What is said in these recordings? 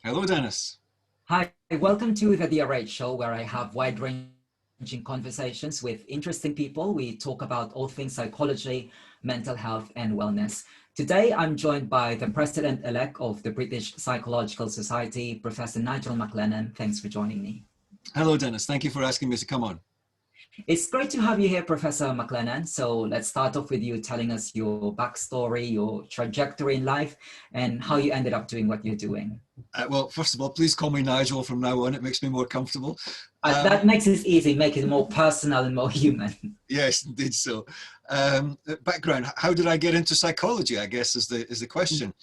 Hello, Dennis. Hi, welcome to the DRH show, where I have wide-ranging conversations with interesting people. We talk about all things psychology, mental health, and wellness. Today, I'm joined by the President-elect of the British Psychological Society, Professor Nigel MacLennan. Thanks for joining me. Hello, Dennis. Thank you for asking me to come on. It's great to have you here, Professor MacLennan. So let's start off with you telling us your backstory, your trajectory in life, and how you ended up doing what you're doing. Well, first of all, please call me Nigel from now on. It makes me more comfortable. That makes it easy, make it more personal and more human. Yes, indeed so. Background, how did I get into psychology, I guess, is the question.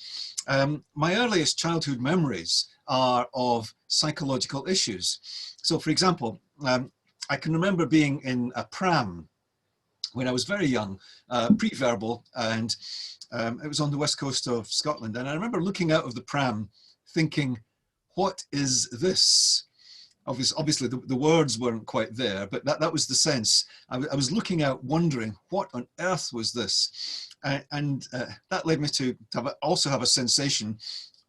My earliest childhood memories are of psychological issues. So, for example, I can remember being in a pram when I was very young, pre-verbal, and it was on the west coast of Scotland. And I remember looking out of the pram thinking, what is this? Obviously the words weren't quite there, but that was the sense. I was looking out wondering, what on earth was this? And that led me to also have a sensation,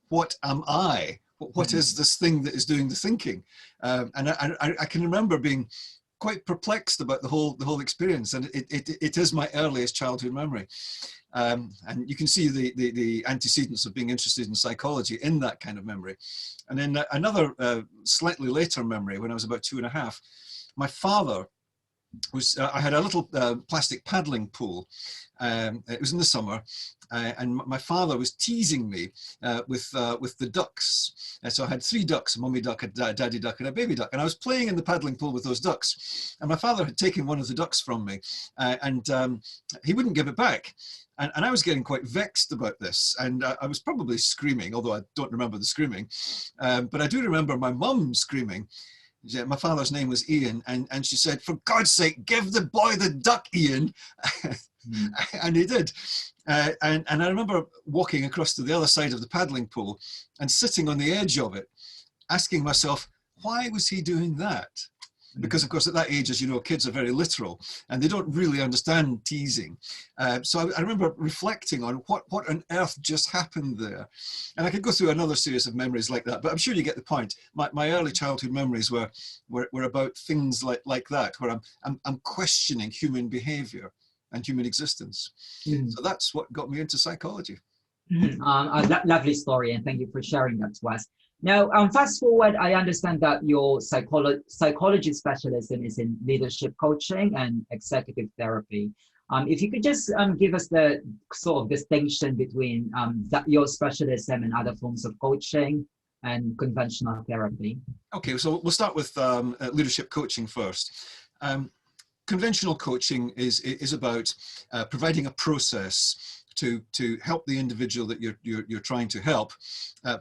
what am I? What is this thing that is doing the thinking? And I can remember being quite perplexed about the whole experience, and it is my earliest childhood memory. And you can see the antecedents of being interested in psychology in that kind of memory. And then another slightly later memory, when I was about 2.5, my father was, I had a little plastic paddling pool. It was in the summer, and my father was teasing me with the ducks. So I had 3 ducks, a mummy duck, a daddy duck, and a baby duck. And I was playing in the paddling pool with those ducks. And my father had taken one of the ducks from me, and he wouldn't give it back. And I was getting quite vexed about this. And I was probably screaming, although I don't remember the screaming. But I do remember my mum screaming. My father's name was Ian, and she said, "For God's sake, give the boy the duck, Ian." And he did. And I remember walking across to the other side of the paddling pool and sitting on the edge of it, asking myself, why was he doing that? Because, of course, at that age, as you know, kids are very literal and they don't really understand teasing. So I remember reflecting on what on earth just happened there. And I could go through another series of memories like that, but I'm sure you get the point. My early childhood memories were about things like that, where I'm questioning human behavior and human existence. So that's what got me into psychology. A lovely story, and thank you for sharing that to us. Now, fast forward, I understand that your psychology specialism is in leadership coaching and executive therapy. If you could just give us the sort of distinction between your specialism and other forms of coaching and conventional therapy. Okay, so we'll start with leadership coaching first. Conventional coaching is about providing a process to help the individual that you're trying to help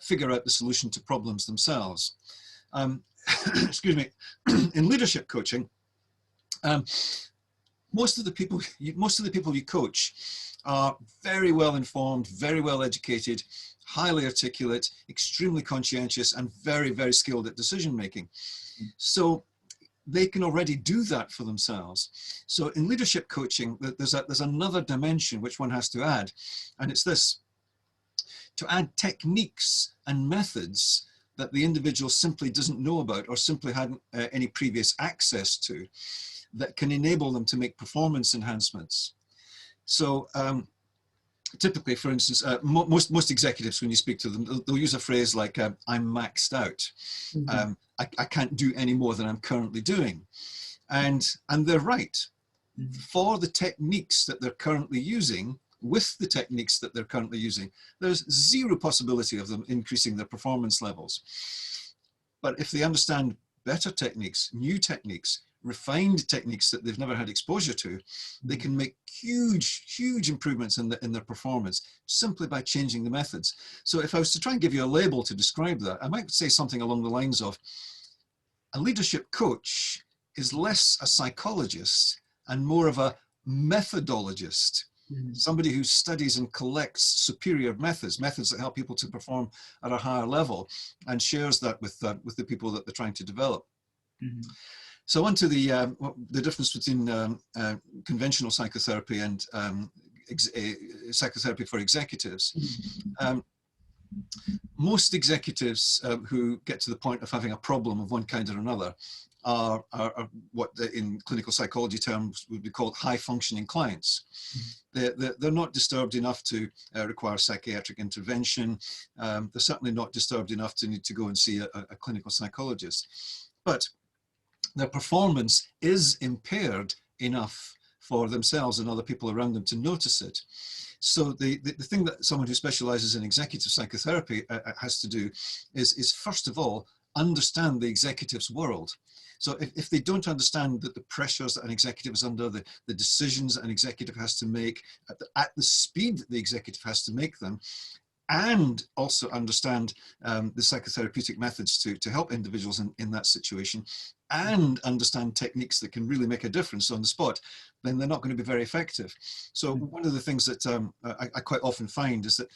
figure out the solution to problems themselves. Excuse me. In leadership coaching, most of the people you coach are very well informed, very well educated, highly articulate, extremely conscientious, and very, very skilled at decision making. So they can already do that for themselves. So in leadership coaching, there's another dimension which one has to add, and it's this: to add techniques and methods that the individual simply doesn't know about or simply hadn't any previous access to, that can enable them to make performance enhancements. So typically, for instance, most executives, when you speak to them, they'll use a phrase like, I'm maxed out. I can't do any more than I'm currently doing. And they're right. For the techniques that they're currently using, with the techniques that they're currently using, there's zero possibility of them increasing their performance levels. But if they understand better techniques, new techniques, refined techniques that they've never had exposure to, they can make huge improvements in their performance simply by changing the methods. So if I was to try and give you a label to describe that, I might say something along the lines of: a leadership coach is less a psychologist and more of a methodologist. Somebody who studies and collects superior methods that help people to perform at a higher level, and shares that with the people that they're trying to develop. So on to the difference between conventional psychotherapy and psychotherapy for executives. most executives who get to the point of having a problem of one kind or another are what in clinical psychology terms would be called high functioning clients. They're not disturbed enough to require psychiatric intervention. They're certainly not disturbed enough to need to go and see a clinical psychologist. But their performance is impaired enough for themselves and other people around them to notice it. So the thing that someone who specializes in executive psychotherapy has to do is first of all, understand the executive's world. So if they don't understand that the pressures that an executive is under, the decisions that an executive has to make at the speed that the executive has to make them, and also understand the psychotherapeutic methods to help individuals in that situation, and understand techniques that can really make a difference on the spot, then they're not going to be very effective. So one of the things that I quite often find is that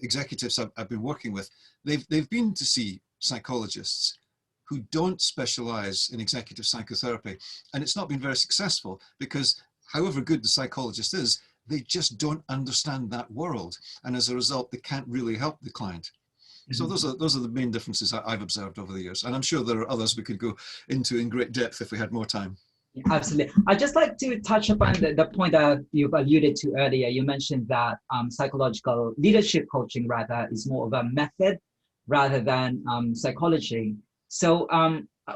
executives I've been working with, they've been to see psychologists who don't specialize in executive psychotherapy, and it's not been very successful because however good the psychologist is, they just don't understand that world, and as a result they can't really help the client. So those are the main differences I've observed over the years, and I'm sure there are others we could go into in great depth if we had more time. Absolutely. I'd just like to touch upon the point that you've alluded to earlier. You mentioned that psychological leadership coaching rather is more of a method rather than psychology. So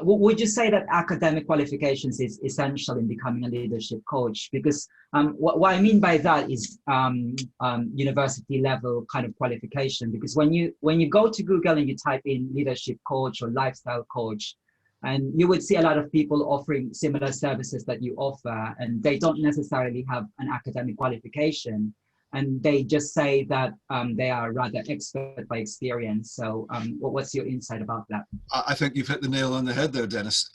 would you say that academic qualifications is essential in becoming a leadership coach? Because what I mean by that is university level kind of qualification. Because when you go to Google and you type in leadership coach or lifestyle coach, and you would see a lot of people offering similar services that you offer, and they don't necessarily have an academic qualification. And they just say that they are rather expert by experience. So what's your insight about that? I think you've hit the nail on the head there, Dennis.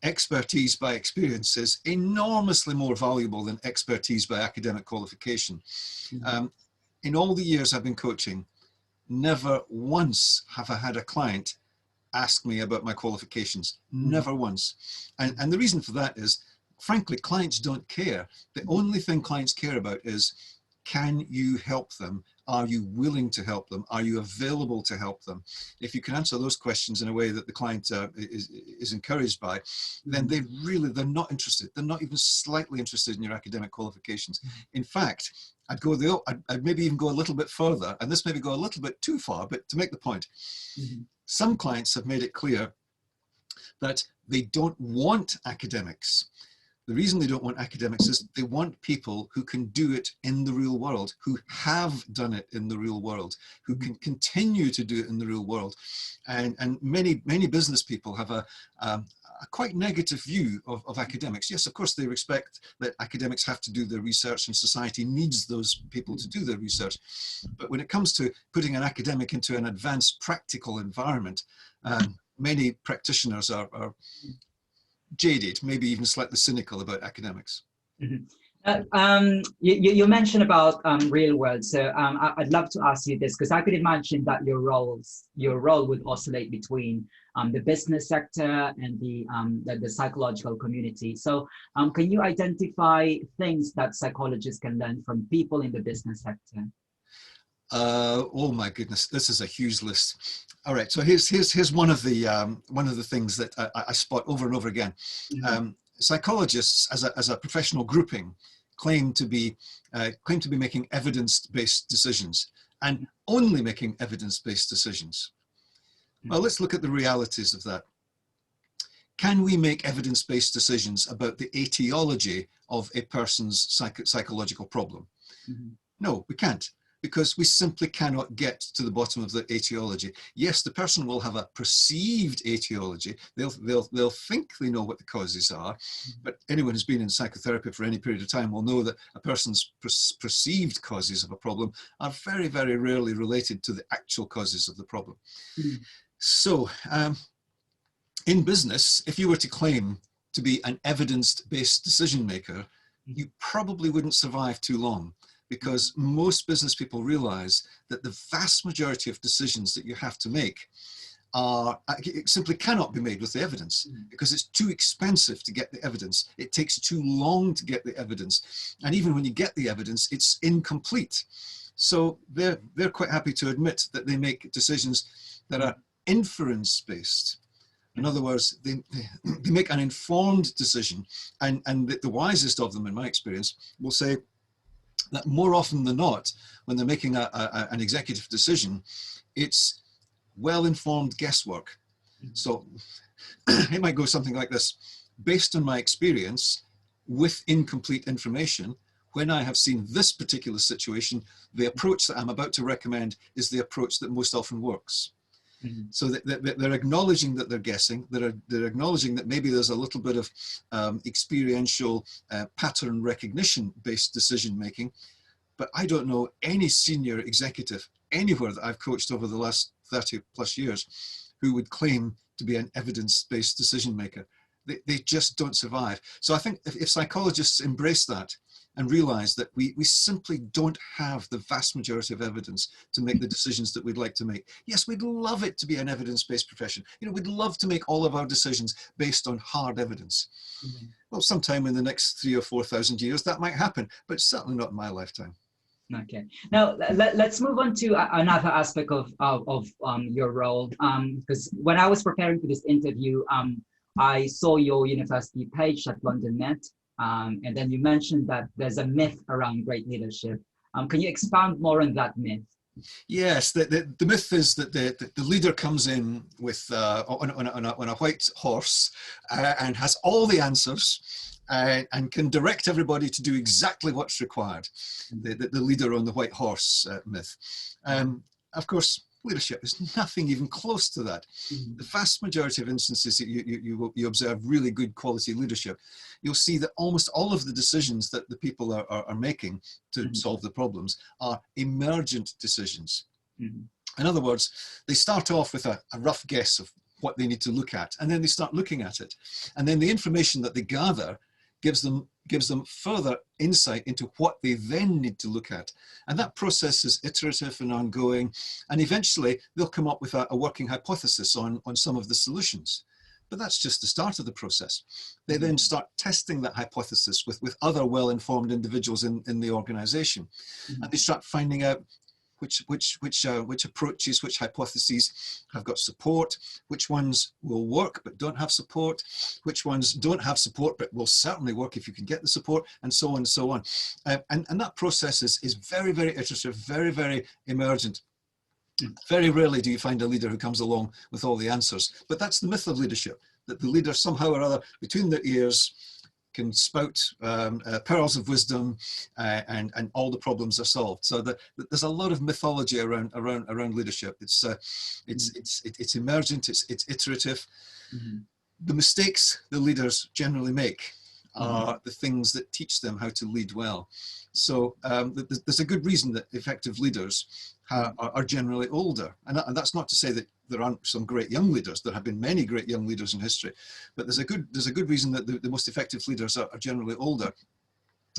Expertise by experience is enormously more valuable than expertise by academic qualification. In all the years I've been coaching, never once have I had a client ask me about my qualifications. Never once. And the reason for that is, frankly, clients don't care. The only thing clients care about is, can you help them? Are you willing to help them? Are you available to help them? If you can answer those questions in a way that the client is encouraged by, then they're not interested. They're not even slightly interested in your academic qualifications. In fact, I'd maybe even go a little bit further, and this maybe go a little bit too far, but to make the point, some clients have made it clear that they don't want academics. The reason they don't want academics is they want people who can do it in the real world, who have done it in the real world, who can continue to do it in the real world. And many business people have a quite negative view of academics. Yes, of course, they respect that academics have to do their research and society needs those people to do their research. But when it comes to putting an academic into an advanced practical environment, many practitioners are jaded, maybe even slightly cynical about academics. You mentioned about real world, so I'd love to ask you this, because I could imagine that your role would oscillate between the business sector and the psychological community. So can you identify things that psychologists can learn from people in the business sector? Oh my goodness, this is a huge list. All right, so here's one of the things that I spot over and over again. Psychologists, as a professional grouping, claim to be making evidence-based decisions, and only making evidence-based decisions. Well, let's look at the realities of that. Can we make evidence-based decisions about the etiology of a person's psychological problem? No, we can't, because we simply cannot get to the bottom of the etiology. Yes, the person will have a perceived etiology. They'll think they know what the causes are, but anyone who's been in psychotherapy for any period of time will know that a person's perceived causes of a problem are very, very rarely related to the actual causes of the problem. So in business, if you were to claim to be an evidence-based decision maker, you probably wouldn't survive too long, because most business people realize that the vast majority of decisions that you have to make simply cannot be made with the evidence, because it's too expensive to get the evidence. It takes too long to get the evidence. And even when you get the evidence, it's incomplete. So they're quite happy to admit that they make decisions that are inference-based. In other words, they make an informed decision, and the wisest of them, in my experience, will say that more often than not, when they're making an executive decision, it's well-informed guesswork. So it might go something like this: based on my experience with incomplete information, when I have seen this particular situation, the approach that I'm about to recommend is the approach that most often works. So they're acknowledging that they're guessing, they're acknowledging that maybe there's a little bit of experiential pattern recognition based decision making. But I don't know any senior executive anywhere that I've coached over the last 30 plus years who would claim to be an evidence-based decision maker. They just don't survive. So I think if psychologists embrace that and realize that we simply don't have the vast majority of evidence to make the decisions that we'd like to make. Yes, we'd love it to be an evidence-based profession. You know, we'd love to make all of our decisions based on hard evidence. Well, sometime in the next 3,000 or 4,000 years, that might happen, but certainly not in my lifetime. Okay. Now let's move on to another aspect of your role. Because when I was preparing for this interview, I saw your university page at London Met, and then you mentioned that there's a myth around great leadership. Can you expound more on that myth? Yes, the myth is that the leader comes in with on a white horse and has all the answers. And can direct everybody to do exactly what's required. The leader on the white horse myth. Of course, leadership is nothing even close to that. The vast majority of instances that you observe really good quality leadership, you'll see that almost all of the decisions that the people are making to solve the problems are emergent decisions. In other words, they start off with a rough guess of what they need to look at, and then they start looking at it. And then the information that they gather gives them further insight into what they then need to look at. And that process is iterative and ongoing. And eventually they'll come up with a working hypothesis on some of the solutions. But that's just the start of the process. They then start testing that hypothesis with other well-informed individuals in the organization. And they start finding out which approaches, which hypotheses have got support, which ones will work but don't have support, which ones don't have support but will certainly work if you can get the support, and so on and so on. And that process is very, very iterative, very, very emergent. Very rarely do you find a leader who comes along with all the answers. But that's the myth of leadership, that the leader somehow or other between their ears can spout pearls of wisdom, and all the problems are solved. So there's a lot of mythology around leadership. It's emergent, it's iterative. The mistakes the leaders generally make are the things that teach them how to lead well. So there's a good reason that effective leaders are generally older. And that's not to say that there aren't some great young leaders. There have been many great young leaders in history, but there's a good reason that the most effective leaders are generally older.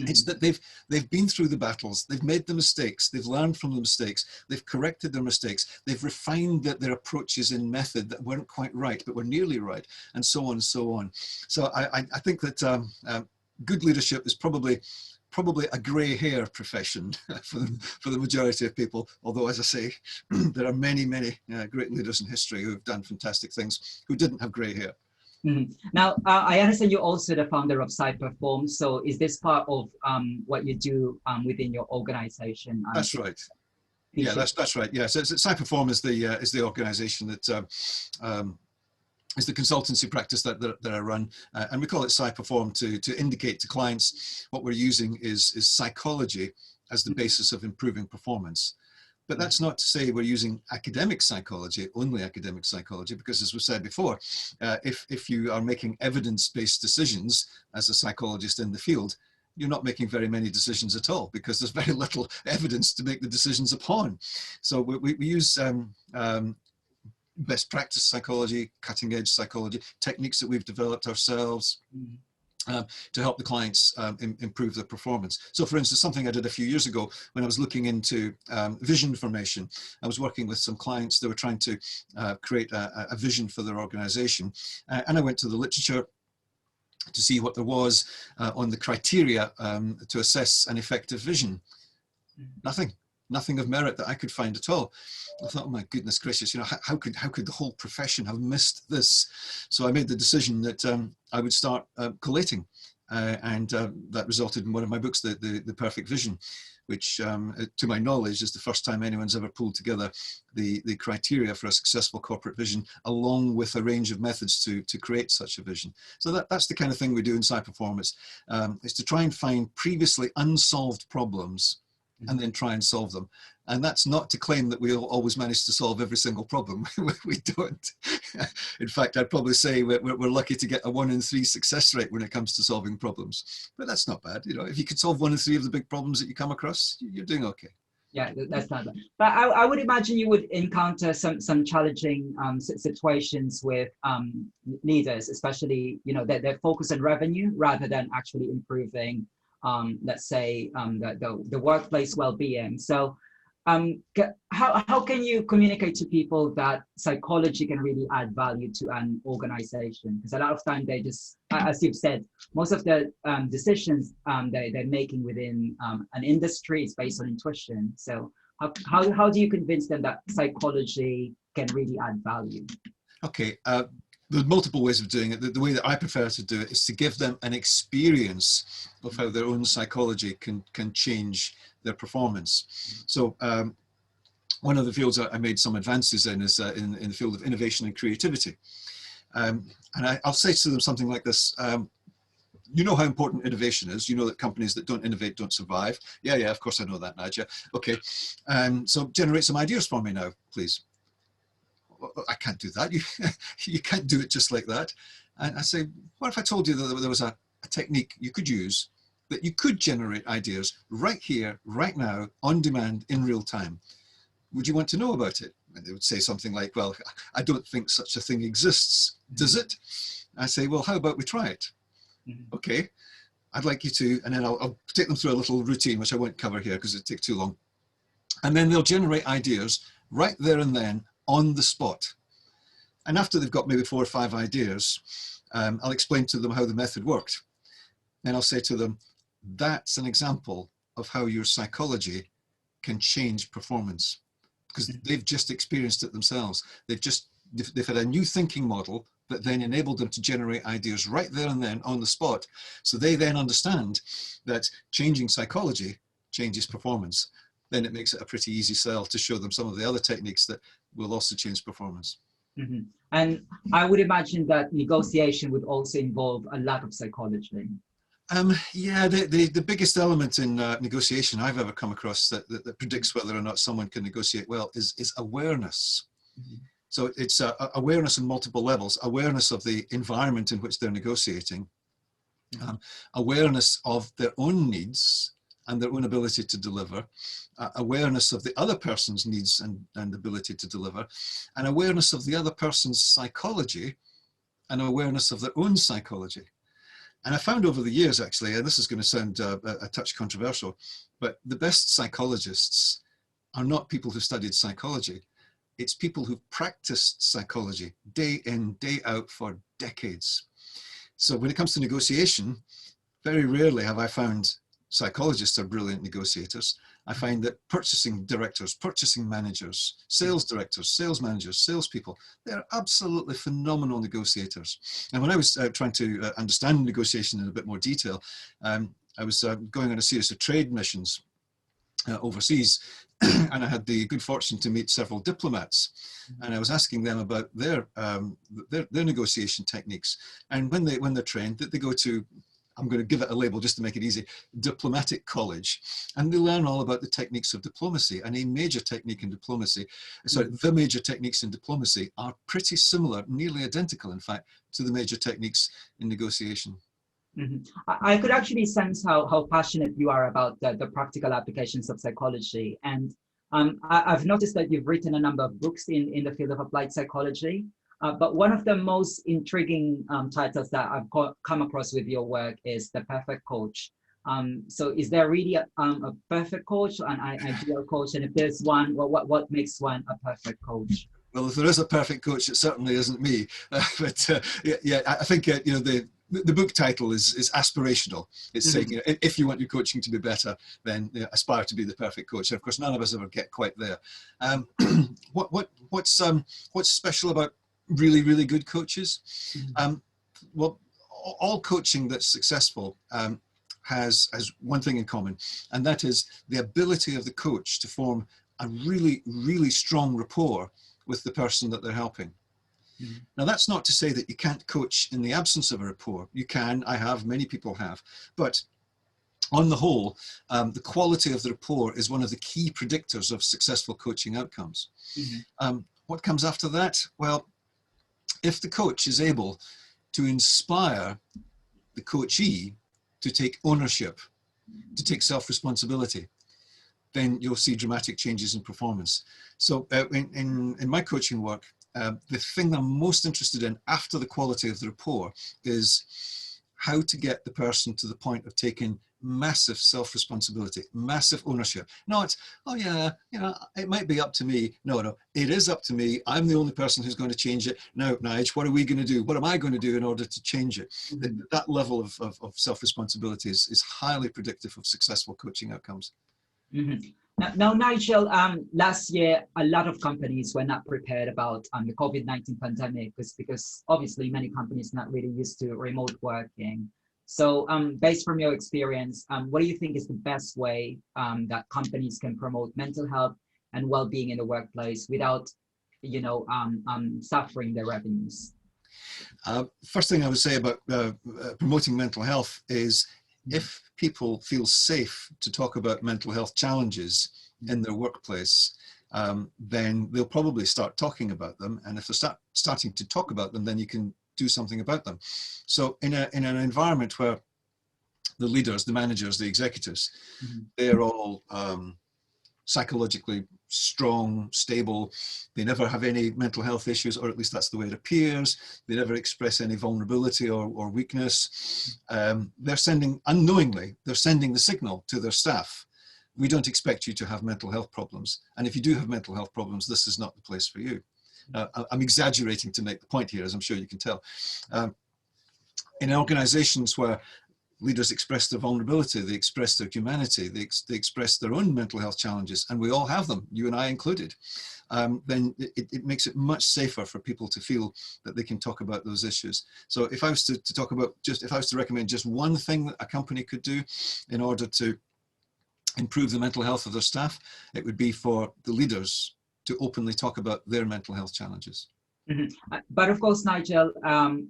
It's that they've been through the battles, they've made the mistakes, they've learned from the mistakes, they've corrected their mistakes, they've refined their approaches in method that weren't quite right, but were nearly right, and so on and so on. So I think that good leadership is probably a grey hair profession for the majority of people, although, as I say, there are many great leaders in history who have done fantastic things who didn't have grey hair. Now, I understand you're also the founder of PsyPerform. So is this part of what you do within your organization? That's right. Yeah, that's right. Yeah, so PsyPerform is the organization that is the consultancy practice that I run, and we call it PsyPerform to indicate to clients what we're using is psychology as the basis of improving performance. But that's not to say we're using academic psychology, only academic psychology, because as we said before, if you are making evidence-based decisions as a psychologist in the field, you're not making very many decisions at all, because there's very little evidence to make the decisions upon. So we use best practice psychology, cutting edge psychology, techniques that we've developed ourselves, to help the clients improve their performance. So for instance, something I did a few years ago when I was looking into vision formation, I was working with some clients that were trying to create a vision for their organization. And I went to the literature to see what there was on the criteria to assess an effective vision. Nothing. nothing of merit that I could find at all. I thought, oh my goodness gracious, you know, how could the whole profession have missed this? So I made the decision that I would start collating, and that resulted in one of my books, the Perfect Vision, which, to my knowledge, is the first time anyone's ever pulled together the criteria for a successful corporate vision, along with a range of methods to create such a vision. So that's the kind of thing we do in Psy Performance, is to try and find previously unsolved problems and then try and solve them. And that's not to claim that we'll always manage to solve every single problem. We don't. In fact, I'd probably say we're lucky to get a 1 in 3 success rate when it comes to solving problems. But that's not bad. You know, if you could solve 1 in 3 of the big problems that you come across, you're doing okay. Yeah, that's not bad. But I would imagine you would encounter some challenging situations with leaders, especially, you know, they're focused on revenue rather than actually improving, let's say, the workplace well-being. So how can you communicate to people that psychology can really add value to an organization? Because a lot of time they just, as you've said, most of the decisions they're making within an industry is based on intuition. So how do you convince them that psychology can really add value? Okay. There's multiple ways of doing it. The way that I prefer to do it is to give them an experience of how their own psychology can change their performance. So one of the fields I made some advances in is in the field of innovation and creativity. And I'll say to them something like this. You know how important innovation is. You know that companies that don't innovate don't survive. Yeah, of course I know that, Nigel. Okay, so generate some ideas for me now, please. I can't do that. You can't do it just like that. And I say, what if I told you that there was a technique you could use that you could generate ideas right here, right now, on demand, in real time? Would you want to know about it? And they would say something like, well, I don't think such a thing exists. Does it? I say, well, how about we try it? Okay, I'd like you to, and then I'll take them through a little routine, which I won't cover here because it'd take too long. And then they'll generate ideas right there and then, on the spot. And after they've got maybe 4 or 5 ideas, I'll explain to them how the method worked. And I'll say to them, that's an example of how your psychology can change performance, because they've just experienced it themselves. They've had a new thinking model that then enabled them to generate ideas right there and then on the spot. So they then understand that changing psychology changes performance. Then it makes it a pretty easy sell to show them some of the other techniques that will also change performance. And I would imagine that negotiation would also involve a lot of psychology. Yeah, the biggest element in negotiation I've ever come across that predicts whether or not someone can negotiate well is awareness. So it's awareness on multiple levels: awareness of the environment in which they're negotiating, awareness of their own needs and their own ability to deliver, awareness of the other person's needs and ability to deliver, and awareness of the other person's psychology, and awareness of their own psychology. And I found over the years, actually, and this is going to sound a touch controversial, but the best psychologists are not people who studied psychology. It's people who've practiced psychology day in, day out for decades. So when it comes to negotiation, very rarely have I found psychologists are brilliant negotiators. I find that purchasing directors, purchasing managers, sales directors, sales managers, salespeople, they're absolutely phenomenal negotiators. And when I was trying to understand negotiation in a bit more detail, I was going on a series of trade missions overseas, and I had the good fortune to meet several diplomats, and I was asking them about their negotiation techniques. And when they're trained, they go to, I'm going to give it a label just to make it easy, diplomatic college, and they learn all about the techniques of diplomacy. And a major technique in diplomacy, sorry, the major techniques in diplomacy are pretty similar, nearly identical, in fact, to the major techniques in negotiation. I could actually sense how passionate you are about the practical applications of psychology. And I've noticed that you've written a number of books in the field of applied psychology. But one of the most intriguing titles that I've come across with your work is The Perfect Coach. So is there really a perfect coach, an ideal coach? And if there's one, what makes one a perfect coach? Well, if there is a perfect coach, it certainly isn't me. But yeah, I think the book title is aspirational. It's saying, you know, if you want your coaching to be better, then aspire to be the perfect coach. And of course, none of us ever get quite there. What's special about really, really good coaches? Well, all coaching that's successful has one thing in common, and that is the ability of the coach to form a really, really strong rapport with the person that they're helping. Now, that's not to say that you can't coach in the absence of a rapport. You can, I have, many people have. But on the whole, the quality of the rapport is one of the key predictors of successful coaching outcomes. What comes after that? Well, if the coach is able to inspire the coachee to take ownership, to take self-responsibility, then you'll see dramatic changes in performance. So in my coaching work, the thing I'm most interested in after the quality of the rapport is how to get the person to the point of taking massive self-responsibility, massive ownership. Not, oh yeah, you know, it might be up to me. No, it is up to me. I'm the only person who's going to change it. Now, Nige, what are we going to do? What am I going to do in order to change it? That level of self-responsibility is highly predictive of successful coaching outcomes. Now, Nigel, last year, a lot of companies were not prepared about the COVID-19 pandemic because obviously many companies not really used to remote working. So based from your experience, what do you think is the best way that companies can promote mental health and well-being in the workplace without, you know, suffering their revenues? First thing I would say about promoting mental health is if people feel safe to talk about mental health challenges in their workplace, then they'll probably start talking about them. And if they're starting to talk about them, then you can do something about them. So in an environment where the leaders, the managers, the executives, they're all psychologically strong, stable, they never have any mental health issues, or at least that's the way it appears, they never express any vulnerability or weakness, they're sending, unknowingly, they're sending the signal to their staff, we don't expect you to have mental health problems, and if you do have mental health problems, this is not the place for you. I'm exaggerating to make the point here, as I'm sure you can tell. In organizations where leaders express their vulnerability, they express their humanity, they express their own mental health challenges, and we all have them, you and I included, then it makes it much safer for people to feel that they can talk about those issues. So if I was to talk about if I was to recommend just one thing that a company could do in order to improve the mental health of their staff, it would be for the leaders to openly talk about their mental health challenges. But of course, Nigel,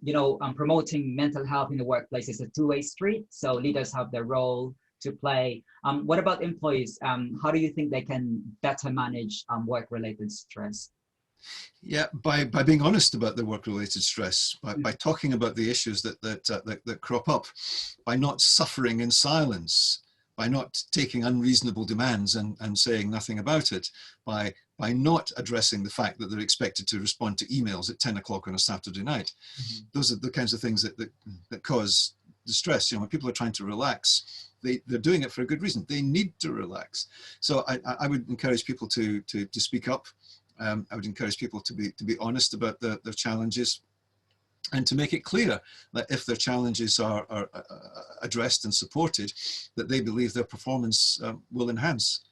you know, promoting mental health in the workplace is a two-way street. So leaders have their role to play. What about employees? How do you think they can better manage work-related stress? Yeah, by being honest about their work-related stress, by talking about the issues that crop up, by not suffering in silence, by not taking unreasonable demands and saying nothing about it, by not addressing the fact that they're expected to respond to emails at 10 o'clock on a Saturday night. Those are the kinds of things that cause distress. You know, when people are trying to relax, they're doing it for a good reason. They need to relax. So I would encourage people to speak up. I would encourage people to be honest about their challenges, and to make it clear that if their challenges are addressed and supported, that they believe their performance will enhance.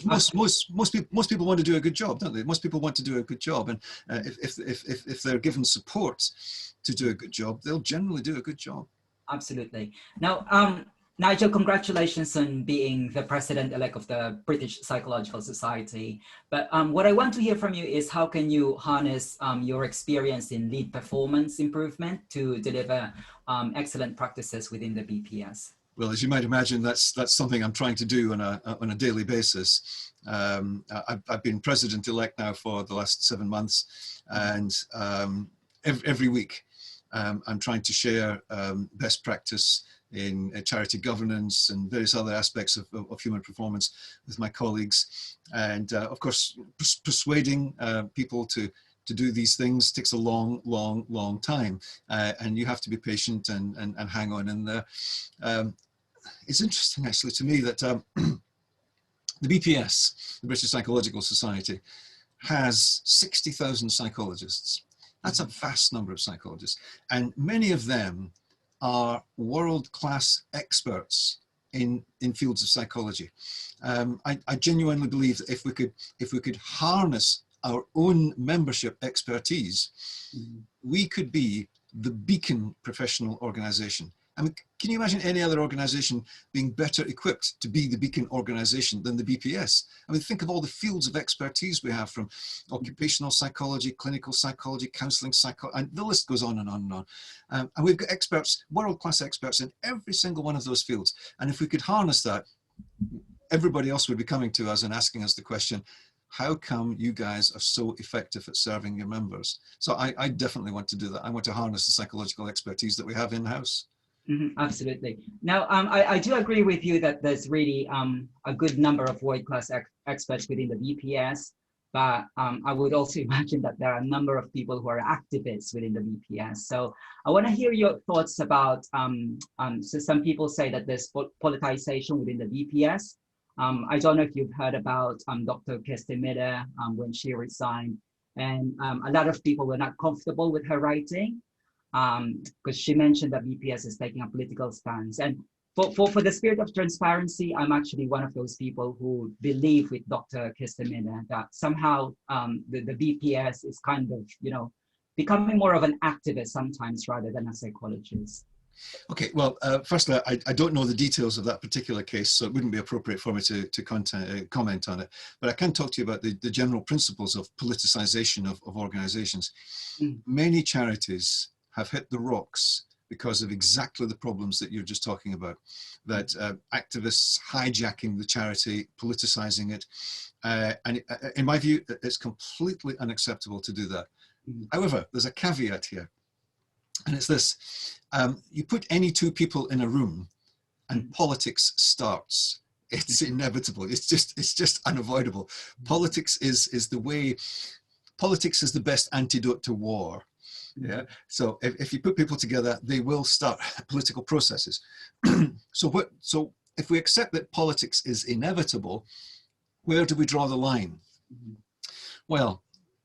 Most people want to do a good job, don't they? Most people want to do a good job, and if they're given support to do a good job, they'll generally do a good job. Absolutely. Now, Nigel, congratulations on being the president-elect of the British Psychological Society. But what I want to hear from you is how can you harness your experience in lead performance improvement to deliver excellent practices within the BPS? Well, as you might imagine, that's something I'm trying to do on a daily basis. I've been president-elect now for the last 7 months, and every week I'm trying to share best practice in charity governance and various other aspects of human performance with my colleagues. And of course, persuading people to do these things takes a long time. And you have to be patient and hang on in there. It's interesting actually to me that the BPS, the British Psychological Society, has 60,000 psychologists. That's a vast number of psychologists. And many of them are world-class experts in fields of psychology. I genuinely believe that if we could harness our own membership expertise, we could be the beacon professional organization. I mean, can you imagine any other organization being better equipped to be the beacon organization than the BPS? I mean, think of all the fields of expertise we have, from occupational psychology, clinical psychology, counseling psychology, and the list goes on and on and on. And we've got experts, world-class experts in every single one of those fields. And if we could harness that, everybody else would be coming to us and asking us the question, how come you guys are so effective at serving your members? So I definitely want to do that. I want to harness the psychological expertise that we have in-house. Absolutely. Now, I do agree with you that there's really a good number of world-class experts within the BPS, but I would also imagine that there are a number of people who are activists within the BPS. So I want to hear your thoughts about, so some people say that there's politicization within the BPS. I don't know if you've heard about Dr. Kestemida when she resigned, and a lot of people were not comfortable with her writing because she mentioned that BPS is taking a political stance. And for the spirit of transparency, I'm actually one of those people who believe with Dr. Kestemida that somehow the BPS is kind of, you know, becoming more of an activist sometimes rather than a psychologist. Okay, well, firstly, I don't know the details of that particular case, so it wouldn't be appropriate for me to comment on it. But I can talk to you about the general principles of politicization of organizations. Many charities have hit the rocks because of exactly the problems that you're just talking about, that activists hijacking the charity, politicizing it. And in my view, it's completely unacceptable to do that. However, there's a caveat here. And it's this, you put any two people in a room and politics starts. It's inevitable. It's just unavoidable. Politics is the best antidote to war. Yeah. So if you put people together, they will start political processes. So if we accept that politics is inevitable, where do we draw the line? Well,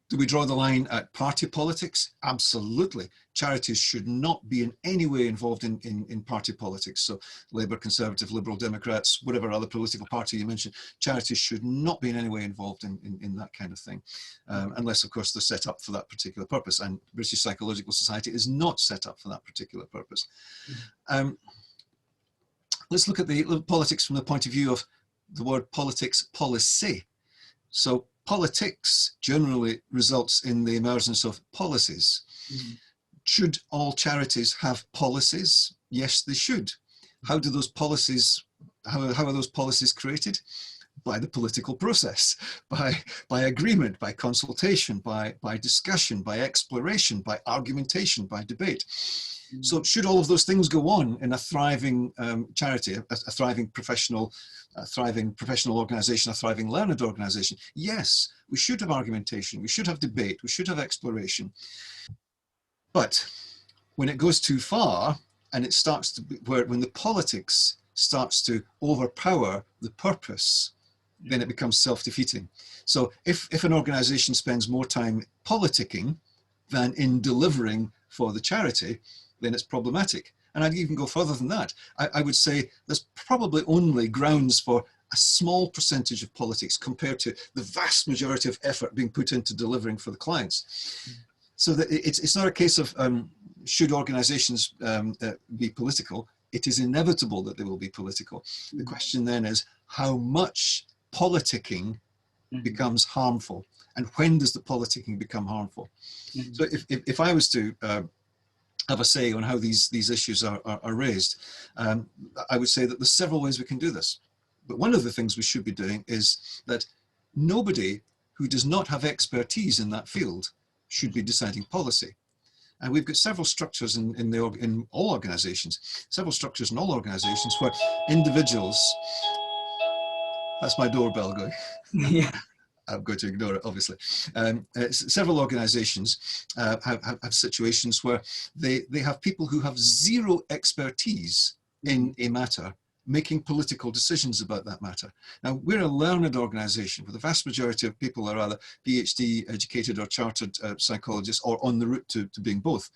do we draw the line at party politics? Absolutely. Charities should not be in any way involved in party politics. So Labour, Conservative, Liberal, Democrats, whatever other political party you mentioned, charities should not be in any way involved in that kind of thing. Unless, of course, they're set up for that particular purpose. And British Psychological Society is not set up for that particular purpose. Let's look at the politics from the point of view of the word politics, policy. So politics generally results in the emergence of policies. Should all charities have policies? Yes, they should. How do those policies, how are those policies created? By the political process, by agreement, by consultation, by discussion, by exploration, by argumentation, by debate. So should all of those things go on in a thriving charity, a thriving professional organization, a thriving learned organization? Yes, we should have argumentation, we should have debate, we should have exploration. But when it goes too far and it starts to be, when the politics starts to overpower the purpose, then it becomes self-defeating. So if an organization spends more time politicking than in delivering for the charity, then it's problematic. And I'd even go further than that. I would say there's probably only grounds for a small percentage of politics compared to the vast majority of effort being put into delivering for the clients. So that it's not a case of should organizations be political. It is inevitable that they will be political. The question then is how much politicking becomes harmful, and when does the politicking become harmful? So if I was to have a say on how these issues are raised, I would say that there's several ways we can do this. But one of the things we should be doing is that nobody who does not have expertise in that field should be deciding policy. And we've got several structures in all organizations, where individuals, that's my doorbell going. Yeah. I'm going to ignore it, obviously. Several organizations have situations where they have people who have zero expertise in a matter making political decisions about that matter. Now, we're a learned organization where the vast majority of people are either PhD educated or chartered psychologists or on the route to being both.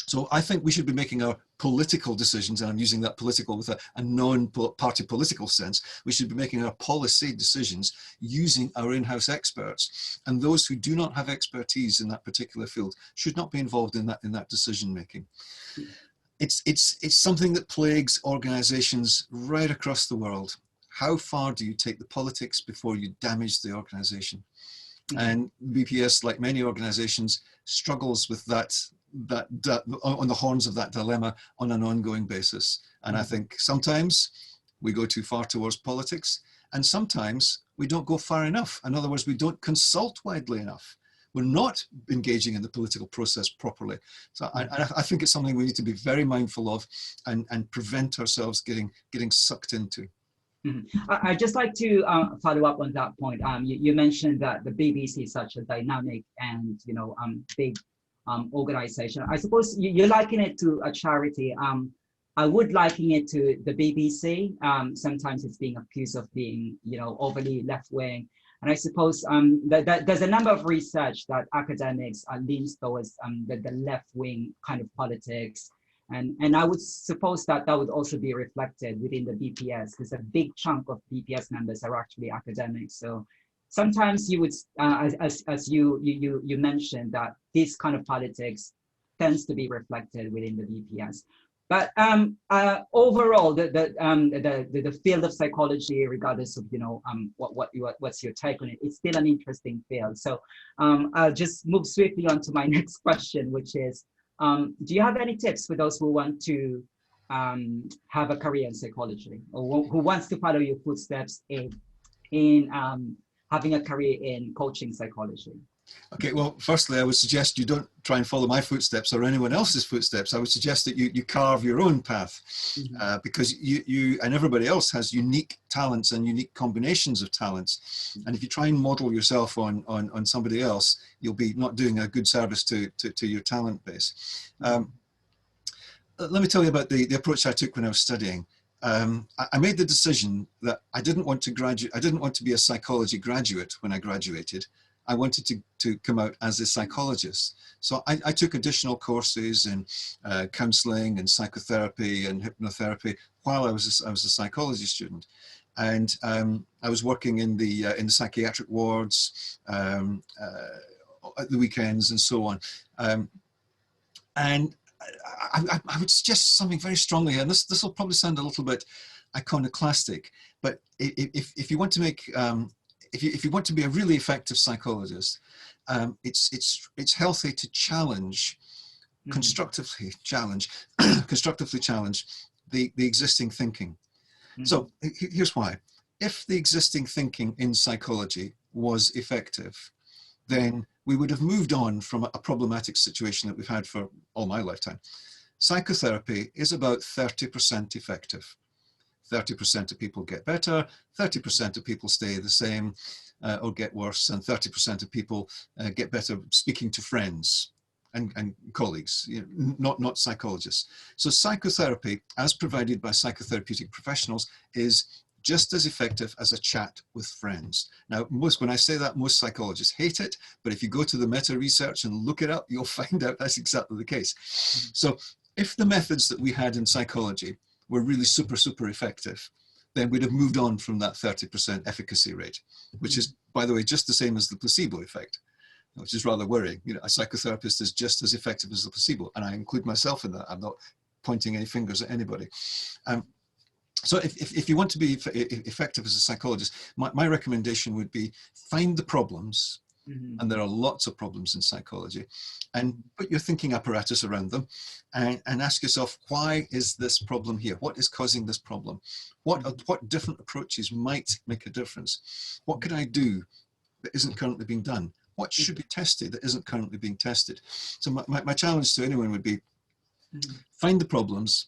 So I think we should be making our political decisions, and I'm using that political with a non-party political sense. We should be making our policy decisions using our in-house experts, and those who do not have expertise in that particular field should not be involved in that decision making. It's something that plagues organizations right across the world. How far do you take the politics before you damage the organization? And BPS, like many organizations, struggles with that on the horns of that dilemma on an ongoing basis. And I think sometimes we go too far towards politics, and sometimes we don't go far enough. In other words, we don't consult widely enough. We're not engaging in the political process properly. So I think it's something we need to be very mindful of and prevent ourselves getting sucked into. I'd just like to follow up on that point. You mentioned that the BBC is such a dynamic and big organization. I suppose you liken it to a charity. I would liken it to the BBC. Sometimes it's being accused of being overly left-wing. And I suppose there's a number of research that academics leans towards the left-wing kind of politics. And I would suppose that would also be reflected within the BPS, because a big chunk of BPS members are actually academics. So sometimes you would, as you mentioned, that this kind of politics tends to be reflected within the BPS. But overall, the field of psychology, regardless of what's your take on it, it's still an interesting field. So I'll just move swiftly on to my next question, which is, do you have any tips for those who want to have a career in psychology, or who wants to follow your footsteps in having a career in coaching psychology? Okay, well, firstly, I would suggest you don't try and follow my footsteps or anyone else's footsteps. I would suggest that you carve your own path, because you and everybody else has unique talents and unique combinations of talents. And if you try and model yourself on somebody else, you'll be not doing a good service to your talent base. Let me tell you about the approach I took when I was studying. I made the decision that I didn't want to graduate. I didn't want to be a psychology graduate when I graduated. I wanted to come out as a psychologist. So I took additional courses in counseling and psychotherapy and hypnotherapy while I was a psychology student. And I was working in the psychiatric wards at the weekends and so on. And I would suggest something very strongly, and this will probably sound a little bit iconoclastic, but if you want to make if you want to be a really effective psychologist, it's healthy to challenge, constructively challenge the existing thinking. So here's why. If the existing thinking in psychology was effective, then we would have moved on from a problematic situation that we've had for all my lifetime. Psychotherapy is about 30% effective. 30% of people get better, 30% of people stay the same or get worse, and 30% of people get better speaking to friends and colleagues, not psychologists. So psychotherapy, as provided by psychotherapeutic professionals, is just as effective as a chat with friends. Now, when I say that, most psychologists hate it, but if you go to the meta research and look it up, you'll find out that's exactly the case. So if the methods that we had in psychology were really super effective, then we'd have moved on from that 30% efficacy rate, which is, by the way, just the same as the placebo effect, which is rather worrying. A psychotherapist is just as effective as the placebo, and I include myself in that. I'm not pointing any fingers at anybody. So if you want to be effective as a psychologist, my recommendation would be find the problems, and there are lots of problems in psychology, and put your thinking apparatus around them and ask yourself, why is this problem here? What is causing this problem? What different approaches might make a difference? What could I do that isn't currently being done? What should be tested that isn't currently being tested? So my challenge to anyone would be, find the problems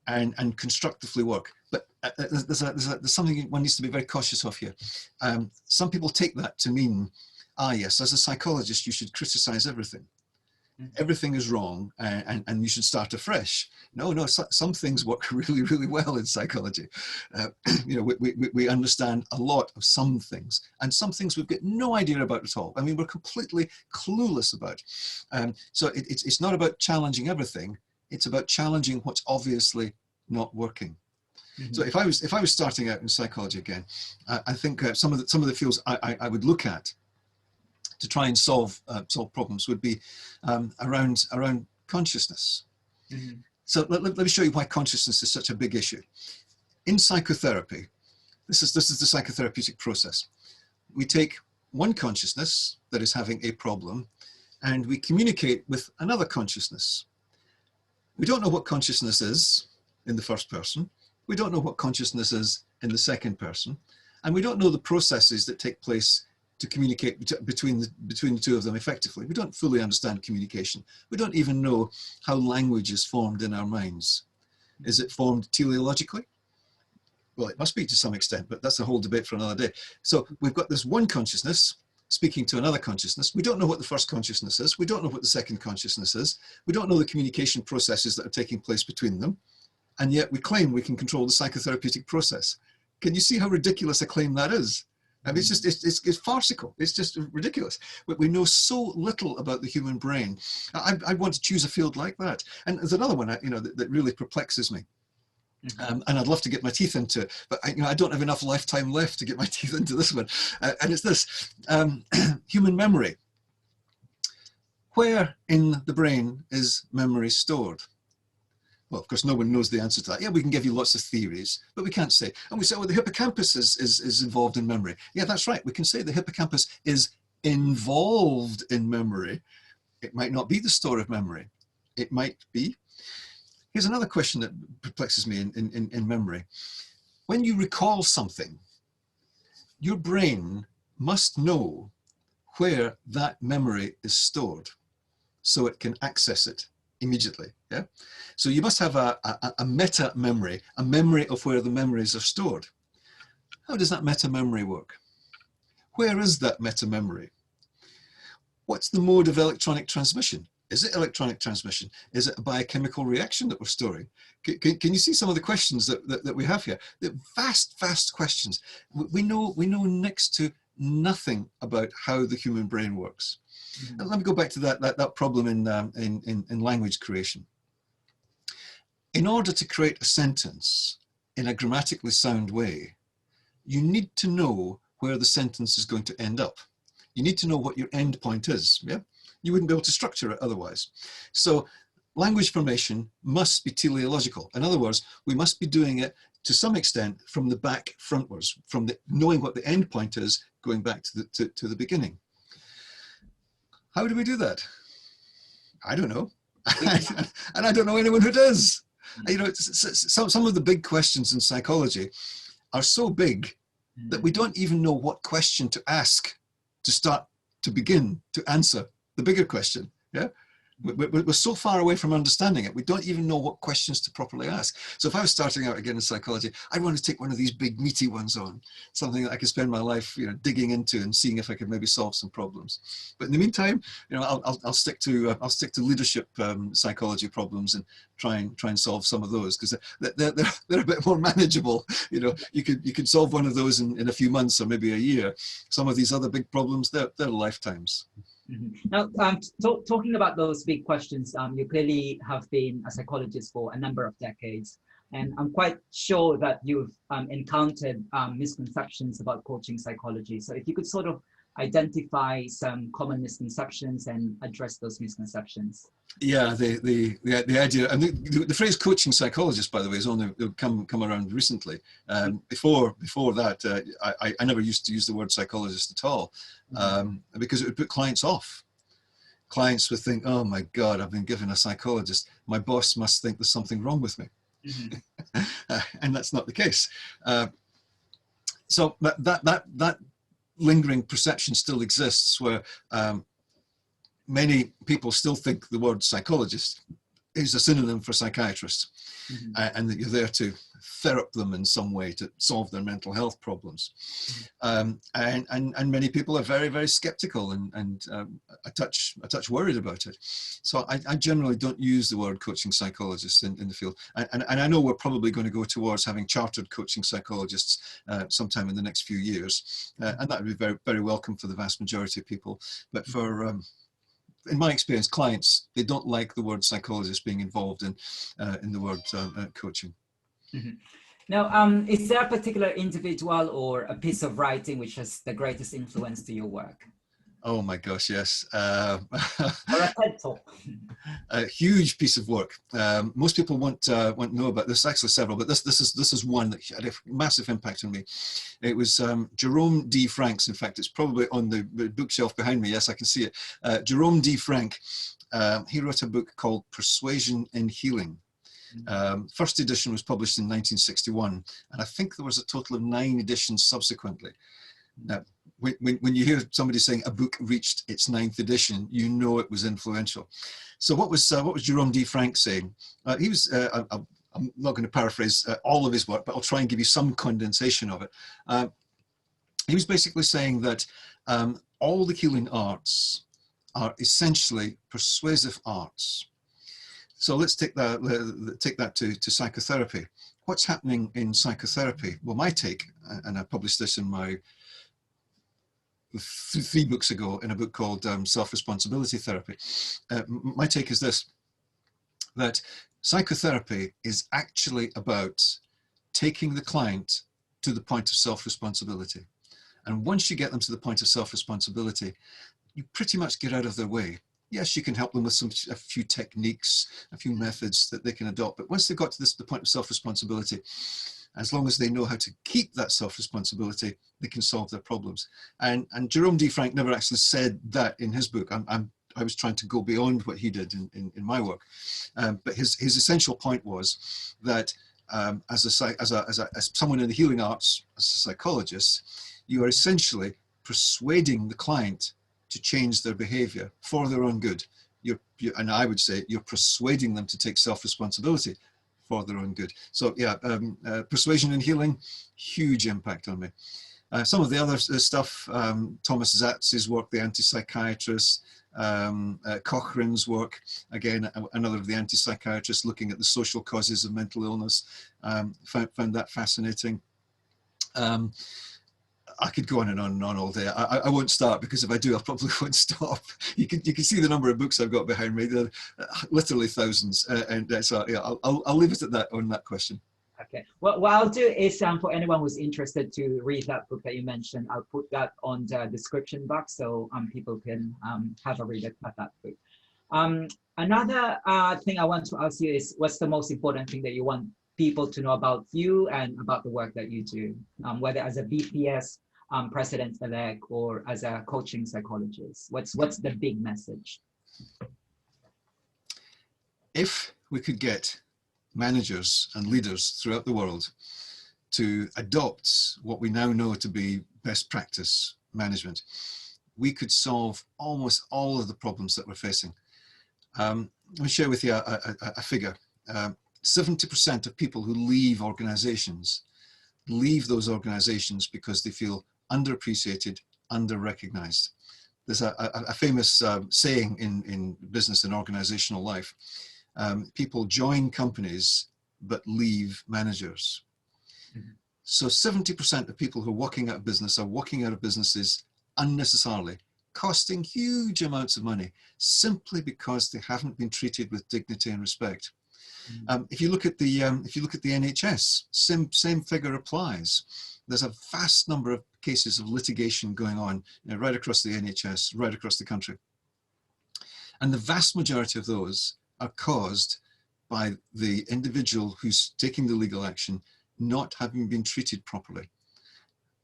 and constructively work. But there's something one needs to be very cautious of here. Some people take that to mean, yes, as a psychologist, you should criticize everything. everything is wrong and you should start afresh. No, no, some things work really, really well in psychology. You know, we understand a lot of some things, and some things we've got no idea about at all. I mean, we're completely clueless about. So it's not about challenging everything. It's about challenging what's obviously not working. So if I was starting out in psychology again, I think some of the fields I would look at to try and solve problems would be around consciousness. So let me show you why consciousness is such a big issue. In psychotherapy, this is the psychotherapeutic process. We take one consciousness that is having a problem and we communicate with another consciousness. We don't know what consciousness is in the first person. We don't know what consciousness is in the second person. And we don't know the processes that take place to communicate between the two of them effectively. We don't fully understand communication. We don't even know how language is formed in our minds. Is it formed teleologically? Well, it must be to some extent, but that's a whole debate for another day. So we've got this one consciousness speaking to another consciousness. We don't know what the first consciousness is. We don't know what the second consciousness is. We don't know the communication processes that are taking place between them. And yet we claim we can control the psychotherapeutic process. Can you see how ridiculous a claim that is? I mean, it's farcical. It's just ridiculous. We know so little about the human brain. I want to choose a field like that. And there's another one, you know, that really perplexes me. And I'd love to get my teeth into it, but I don't have enough lifetime left to get my teeth into this one. And it's this, human memory. Where in the brain is memory stored? Well, of course, no one knows the answer to that. Yeah, we can give you lots of theories, but we can't say. And we say, well, the hippocampus is involved in memory. Yeah, that's right. We can say the hippocampus is involved in memory. It might not be the store of memory. It might be. Here's another question that perplexes me in memory. When you recall something, your brain must know where that memory is stored so it can access it immediately. Yeah, so you must have a meta memory, a memory of where the memories are stored. How does that meta memory work? Where is that meta memory? What's the mode of electronic transmission? Is it electronic transmission? Is it a biochemical reaction that we're storing? Can you see some of the questions that we have here? The vast questions. We know next to nothing about how the human brain works. And let me go back to that problem in language creation. In order to create a sentence in a grammatically sound way, you need to know where the sentence is going to end up. You need to know what your end point is. Yeah, you wouldn't be able to structure it otherwise. So language formation must be teleological. In other words, we must be doing it to some extent from the back frontwards, from the knowing what the end point is, going back to the beginning. How do we do that? I don't know. And I don't know anyone who does. You know, some of the big questions in psychology are so big that we don't even know what question to ask to start to begin to answer the bigger question. Yeah, we're so far away from understanding it, we don't even know what questions to properly ask. So if I was starting out again in psychology, I'd want to take one of these big meaty ones on, something that I could spend my life, you know, digging into and seeing if I could maybe solve some problems. But in the meantime, you know, I'll stick to leadership psychology problems and try and solve some of those, because they're a bit more manageable. You know, you could solve one of those in a few months or maybe a year. Some of these other big problems, they're lifetimes. Now, talking about those big questions, you clearly have been a psychologist for a number of decades, and I'm quite sure that you've encountered misconceptions about coaching psychology. So if you could sort of identify some common misconceptions and address those misconceptions. Yeah, the idea, and the phrase coaching psychologist, by the way, has only come around recently. Before that, I never used to use the word psychologist at all, because it would put clients off. Clients would think, oh my God, I've been given a psychologist. My boss must think there's something wrong with me. And that's not the case. So that lingering perception still exists, where many people still think the word psychologist is a synonym for psychiatrist, Mm-hmm. and that you're there to therapy them in some way to solve their mental health problems. And many people are very, very skeptical and a touch worried about it. So I generally don't use the word coaching psychologist in the field. And I know we're probably going to go towards having chartered coaching psychologists sometime in the next few years. And that would be very, very welcome for the vast majority of people. But for in my experience, clients, they don't like the word psychologist being involved in the word coaching. Mm-hmm. Now, is there a particular individual or a piece of writing which has the greatest influence to your work? Oh my gosh, yes. Or a TED Talk? A huge piece of work. Most people won't know about this. Actually, several, but this is one that had a massive impact on me. It was Jerome D. Frank's. In fact, it's probably on the bookshelf behind me. Yes, I can see it. Jerome D. Frank. He wrote a book called Persuasion in Healing. First edition was published in 1961, and I think there was a total of 9 editions subsequently. Now, when you hear somebody saying a book reached its 9th edition, you know it was influential. So what was Jerome D. Frank saying? He was, I'm not going to paraphrase all of his work, but I'll try and give you some condensation of it. He was basically saying that all the healing arts are essentially persuasive arts. So let's take that to psychotherapy. What's happening in psychotherapy? Well, my take, and I published this in my 3 books ago in a book called Self-Responsibility Therapy. My take is this, that psychotherapy is actually about taking the client to the point of self-responsibility. And once you get them to the point of self-responsibility, you pretty much get out of their way. Yes, you can help them with a few techniques, a few methods that they can adopt. But once they've got to the point of self-responsibility, as long as they know how to keep that self-responsibility, they can solve their problems. And Jerome D. Frank never actually said that in his book. I was trying to go beyond what he did in my work. But his essential point was that as someone in the healing arts, as a psychologist, you are essentially persuading the client to change their behavior for their own good. And I would say you're persuading them to take self-responsibility for their own good. So yeah, persuasion and healing, huge impact on me. Some of the other stuff, Thomas Zatz's work, the anti-psychiatrist, Cochrane's work, again, another of the anti-psychiatrists looking at the social causes of mental illness, found that fascinating. I could go on and on and on all day. I won't start, because if I do, I probably won't stop. You can see the number of books I've got behind me. They're literally thousands. So yeah, I'll leave it at that on that question. Okay. Well, what I'll do is for anyone who's interested to read that book that you mentioned, I'll put that on the description box so people can have a read at that book. Another thing I want to ask you is, what's the most important thing that you want people to know about you and about the work that you do, whether as a VPS, president-elect, or as a coaching psychologist? What's the big message? If we could get managers and leaders throughout the world to adopt what we now know to be best practice management, we could solve almost all of the problems that we're facing. Let me share with you a figure. 70% of people who leave organizations leave those organizations because they feel underappreciated, under-recognized. There's a famous saying in business and organizational life. People join companies but leave managers. Mm-hmm. So 70% of people who are walking out of business are walking out of businesses unnecessarily, costing huge amounts of money simply because they haven't been treated with dignity and respect. If you look at the NHS, same figure applies. There's a vast number of cases of litigation going on, right across the NHS, right across the country, and the vast majority of those are caused by the individual who's taking the legal action not having been treated properly.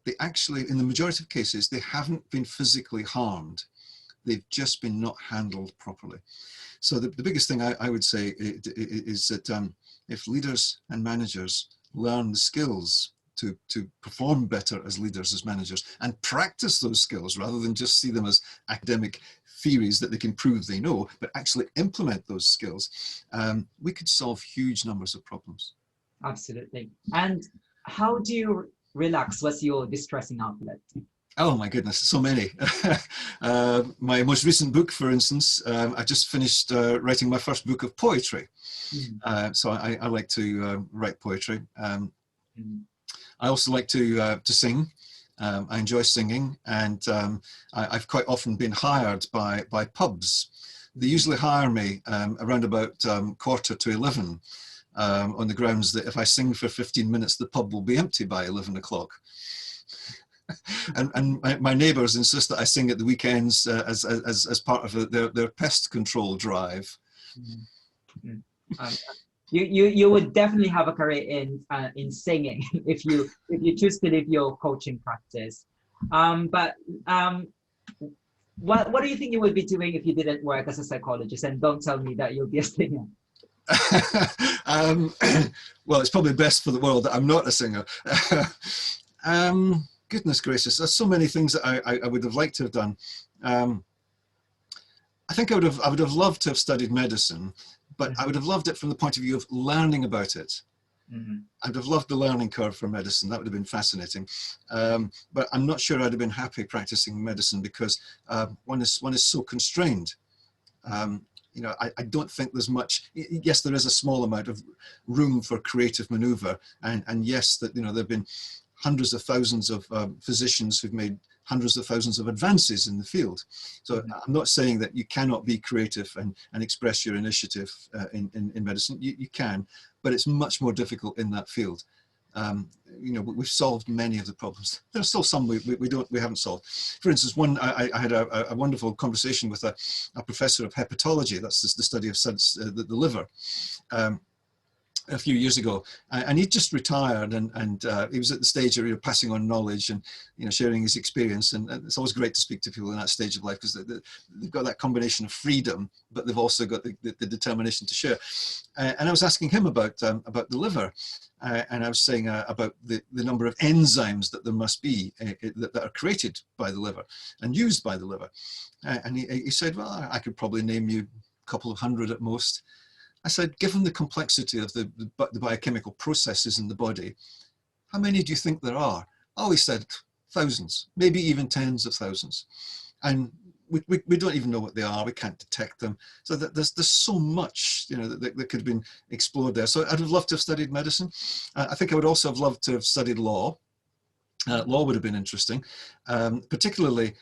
They actually, in the majority of cases, they haven't been physically harmed. They've just been not handled properly. So the biggest thing I would say is that if leaders and managers learn the skills to perform better as leaders, as managers, and practice those skills rather than just see them as academic theories that they can prove they know, but actually implement those skills, we could solve huge numbers of problems. Absolutely. And how do you relax? What's your distressing outlet? Oh my goodness, so many. My most recent book, for instance, I just finished writing my first book of poetry. So I like to write poetry. I also like to sing. I enjoy singing, and I've quite often been hired by pubs. They usually hire me around about 11:15 on the grounds that if I sing for 15 minutes, the pub will be empty by 11 o'clock. And my neighbours insist that I sing at the weekends as part of their pest control drive. You would definitely have a career in singing if you choose to leave your coaching practice. But what do you think you would be doing if you didn't work as a psychologist? And don't tell me that you'll be a singer. Well, it's probably best for the world that I'm not a singer. Goodness gracious, there's so many things that I would have liked to have done. I think I would have loved to have studied medicine, but I would have loved it from the point of view of learning about it. I would have loved the learning curve for medicine. That would have been fascinating. But I'm not sure I'd have been happy practicing medicine because one is so constrained. You know, I don't think there's much. Yes, there is a small amount of room for creative maneuver, and yes, that, you know, there've been hundreds of thousands of physicians who've made hundreds of thousands of advances in the field. So I'm not saying that you cannot be creative and express your initiative in medicine. You can, but it's much more difficult in that field. You know, we've solved many of the problems. There's still some we haven't solved. For instance, I had a wonderful conversation with a professor of hepatology. That's the study of the liver. A few years ago, and he just retired, and he was at the stage of, you know, passing on knowledge and, you know, sharing his experience. And it's always great to speak to people in that stage of life because they've got that combination of freedom, but they've also got the determination to share. And I was asking him about the liver, and I was saying about the number of enzymes that there must be that are created by the liver and used by the liver. And he said, well, I could probably name you a couple of hundred at most. I said, given the complexity of the biochemical processes in the body, how many do you think there are? Oh, he said, thousands, maybe even tens of thousands. And we don't even know what they are. We can't detect them. So there's so much, you know, that could have been explored there. So I'd have loved to have studied medicine. I think I would also have loved to have studied law. Law would have been interesting, particularly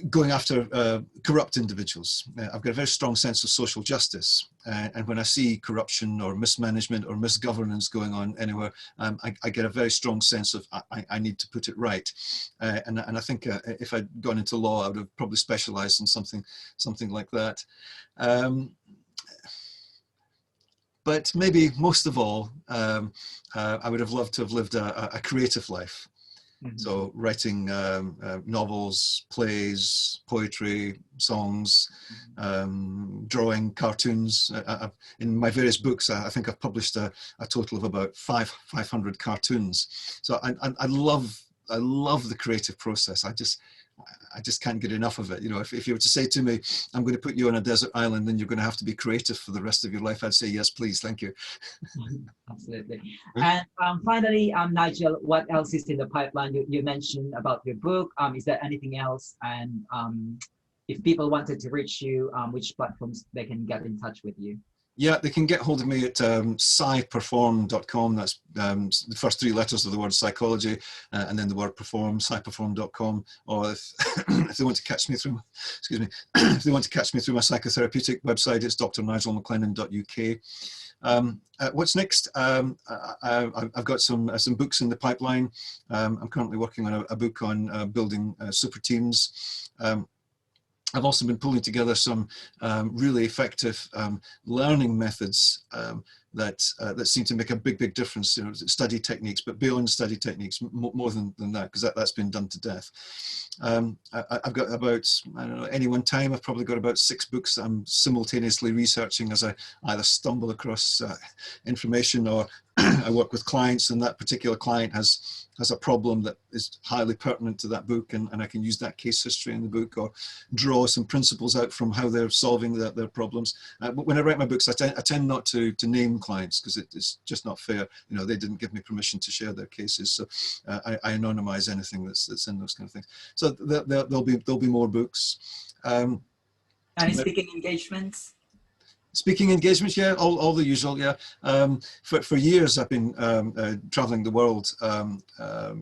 going after corrupt individuals. I've got a very strong sense of social justice, and when I see corruption or mismanagement or misgovernance going on anywhere, I get a very strong sense of I need to put it right. And I think if I'd gone into law, I would have probably specialized in something like that. But maybe most of all, I would have loved to have lived a creative life. So writing novels, plays, poetry, songs, drawing cartoons. In my various books, I think I've published a total of about 500 cartoons. So I love the creative process. I just can't get enough of it. You know, if you were to say to me, I'm going to put you on a desert island and you're going to have to be creative for the rest of your life, I'd say, yes, please, thank you. Absolutely. And finally, Nigel, what else is in the pipeline? You mentioned about your book. Is there anything else? And if people wanted to reach you, which platforms they can get in touch with you? Yeah, they can get hold of me at psyperform.com. That's the first three letters of the word psychology, and then the word perform, psyperform.com. Or if they want to catch me through, excuse me, if they want to catch me through my psychotherapeutic website, it's drnigelmaclennan.uk. What's next? I've got some books in the pipeline. I'm currently working on a book on building super teams. I've also been pulling together some really effective learning methods that seem to make a big difference. You know, study techniques, but beyond study techniques, more than that, because that's been done to death. I've got about, I don't know, any one time, I've probably got about 6 books that I'm simultaneously researching as I either stumble across information or I work with clients, and that particular client has a problem that is highly pertinent to that book, and I can use that case history in the book, or draw some principles out from how they're solving their problems. But when I write my books, I tend not to name clients, because it's just not fair. You know, they didn't give me permission to share their cases, so I anonymize anything that's in those kind of things. So there'll be more books. Any speaking engagements? Speaking engagements, yeah, all the usual, yeah. For years, I've been traveling the world,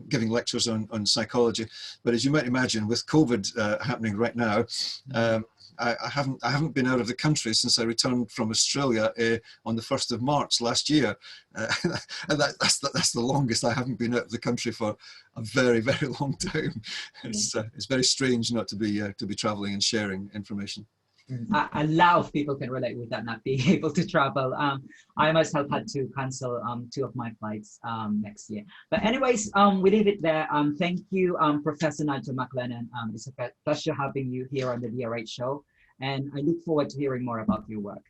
giving lectures on psychology. But as you might imagine, with COVID happening right now, I haven't been out of the country since I returned from Australia on the 1st of March last year, and that's the longest I haven't been out of the country for a very, very long time. It's very strange not to be traveling and sharing information. A lot of people can relate with that, not being able to travel. I myself had to cancel 2 of my flights next year. But anyways, we leave it there. Thank you, Professor Nigel MacLennan. It's a pleasure having you here on the DRH show, and I look forward to hearing more about your work.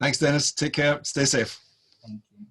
Thanks, Dennis. Take care. Stay safe. Thank you.